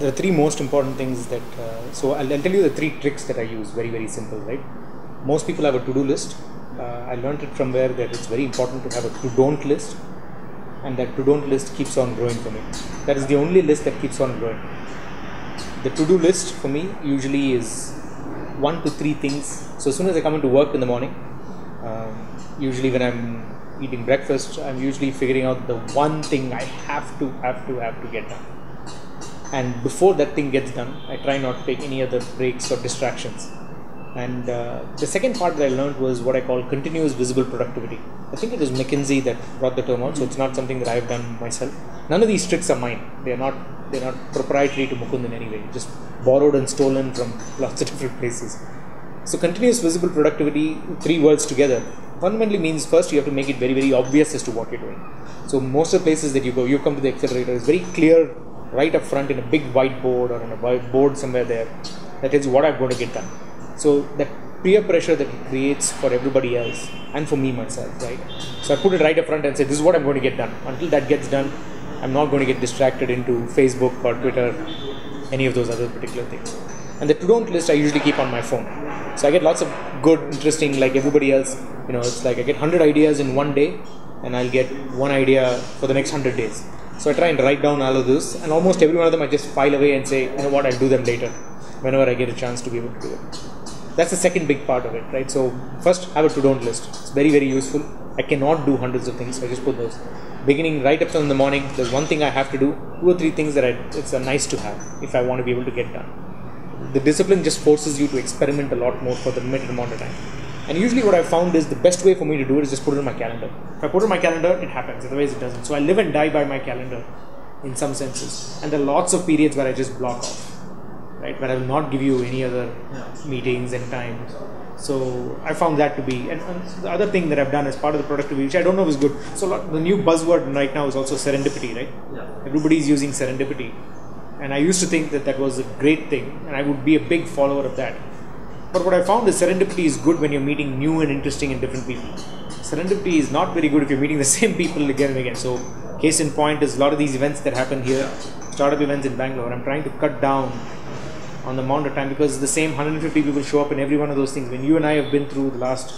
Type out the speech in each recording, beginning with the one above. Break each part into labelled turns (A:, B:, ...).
A: there are three most important things that, so I'll tell you the three tricks that I use, very, very simple, right? Most people have a to-do list. I learned it from where that it's very important to have a to-don't list, and that to-don't list keeps on growing for me. That is the only list that keeps on growing. The to-do list for me usually is 1 to 3 things. So as soon as I come into work in the morning, usually when I'm eating breakfast, I'm usually figuring out the one thing I have to get done. And before that thing gets done, I try not to take any other breaks or distractions. And the second part that I learned was what I call continuous visible productivity. I think it was McKinsey that brought the term out, so it's not something that I've done myself. None of these tricks are mine. They're not proprietary to Mukund in any way. Just borrowed and stolen from lots of different places. So continuous visible productivity, 3 words together, fundamentally means first you have to make it very, very obvious as to what you're doing. So most of the places that you go, you come to the accelerator, it's very clear right up front in a big whiteboard or on a whiteboard somewhere there that is what I'm going to get done. So that peer pressure that it creates for everybody else and for me myself, right? So I put it right up front and say, this is what I'm going to get done. Until that gets done, I'm not going to get distracted into Facebook or Twitter, any of those other particular things. And the to-don't list I usually keep on my phone. So I get lots of good, interesting, like everybody else, it's like I get 100 ideas in one day and I'll get one idea for the next 100 days. So I try and write down all of this, and almost every one of them I just file away and say, you know what, I'll do them later, whenever I get a chance to be able to do it. That's the second big part of it, right? So first, have a to-don't list. It's very, very useful. I cannot do hundreds of things, so I just put those. Beginning right up in the morning, there's one thing I have to do, 2 or 3 things that it's a nice to have if I want to be able to get done. The discipline just forces you to experiment a lot more for the limited amount of time. And usually what I've found is the best way for me to do it is just put it on my calendar. If I put it on my calendar, it happens, otherwise it doesn't. So I live and die by my calendar in some senses. And there are lots of periods where I just block off, right? Where I will not give you any other meetings and times. So I found that to be, and the other thing that I've done as part of the productivity, which I don't know is good. So the new buzzword right now is also serendipity, right? Yeah. Everybody's using serendipity. And I used to think that was a great thing, and I would be a big follower of that. But what I found is serendipity is good when you're meeting new and interesting and different people. Serendipity is not very good if you're meeting the same people again and again. So case in point is a lot of these events that happen here, startup events in Bangalore. I'm trying to cut down on the amount of time because the same 150 people show up in every one of those things. When you and I have been through the last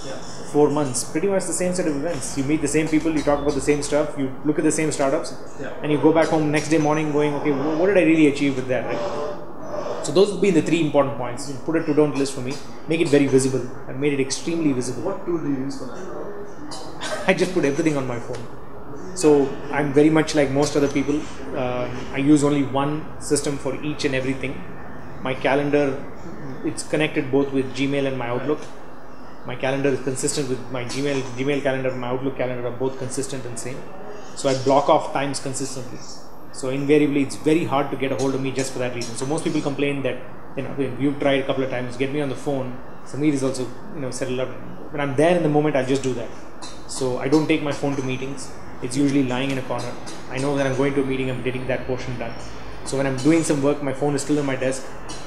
A: 4 months, pretty much the same set of events. You meet the same people, you talk about the same stuff, you look at the same startups, and you go back home next day morning going, okay, what did I really achieve with that, right? So those would be the 3 important points. You put a to-don't list for me, make it very visible. I've made it extremely visible.
B: What tool do you use for that?
A: I just put everything on my phone. So I'm very much like most other people. I use only one system for each and everything. My calendar, it's connected both with Gmail and my Outlook. My calendar is consistent with my Gmail calendar and my Outlook calendar are both consistent and same. So I block off times consistently. So invariably, it's very hard to get a hold of me just for that reason. So most people complain that, you've tried a couple of times, get me on the phone. Samir is also, settled up. When I'm there in the moment, I'll just do that. So I don't take my phone to meetings. It's usually lying in a corner. I know that I'm going to a meeting, I'm getting that portion done. So when I'm doing some work, my phone is still on my desk.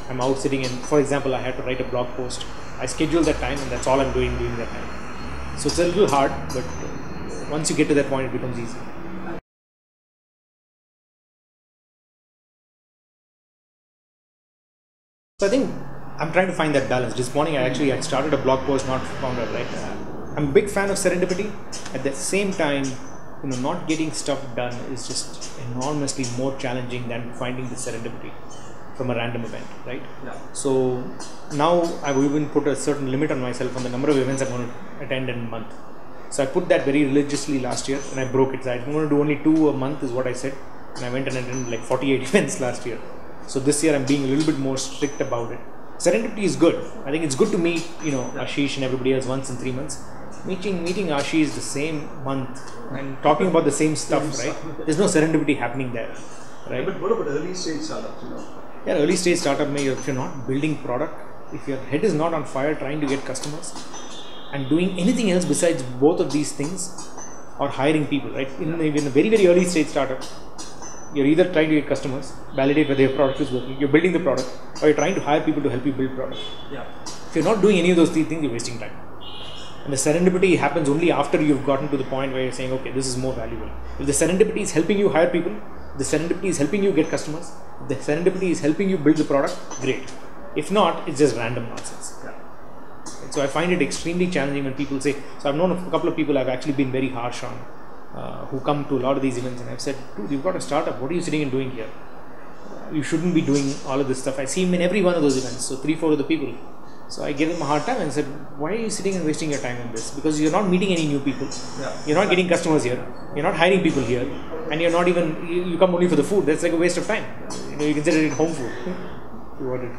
A: I'm out sitting and, for example, I had to write a blog post. I schedule that time and that's all I'm doing during that time. So it's a little hard, but once you get to that point, it becomes easy. So I think I'm trying to find that balance. This morning I started a blog post, not found out, right? I'm a big fan of serendipity. At the same time, not getting stuff done is just enormously more challenging than finding the serendipity from a random event, right? Yeah. So now I've even put a certain limit on myself on the number of events I'm going to attend in a month. So I put that very religiously last year and I broke it. So I'm going to do only 2 a month is what I said. And I went and attended like 48 events last year. So this year I'm being a little bit more strict about it. Serendipity is good. I think it's good to meet, Ashish and everybody else once in 3 months. Meeting Ashish the same month and talking about the same stuff, right? There's no serendipity happening there, right?
B: But what about early stage startups?
A: Yeah, early stage startup, if you're not building product, if your head is not on fire trying to get customers and doing anything else besides both of these things or hiring people, right? In a very, very early stage startup, you're either trying to get customers, validate whether your product is working, you're building the product, or you're trying to hire people to help you build product. Yeah. If you're not doing any of those 3 things, you're wasting time. And the serendipity happens only after you've gotten to the point where you're saying, okay, this is more valuable. If the serendipity is helping you hire people, The serendipity is helping you get customers. The serendipity is helping you build the product. Great. If not, it's just random nonsense.
B: Yeah.
A: So I find it extremely challenging when people say, so I've known a couple of people I've actually been very harsh on, who come to a lot of these events, and I've said, dude, you've got a startup, what are you sitting and doing here? You shouldn't be doing all of this stuff. I see him in every one of those events, so 3-4 of the people. So I gave them a hard time and said, why are you sitting and wasting your time on this? Because you're not meeting any new people.
B: Yeah.
A: You're not getting customers here. You're not hiring people here. And you're not even, you come only for the food. That's like a waste of time. You can sit and eat home food. You want it.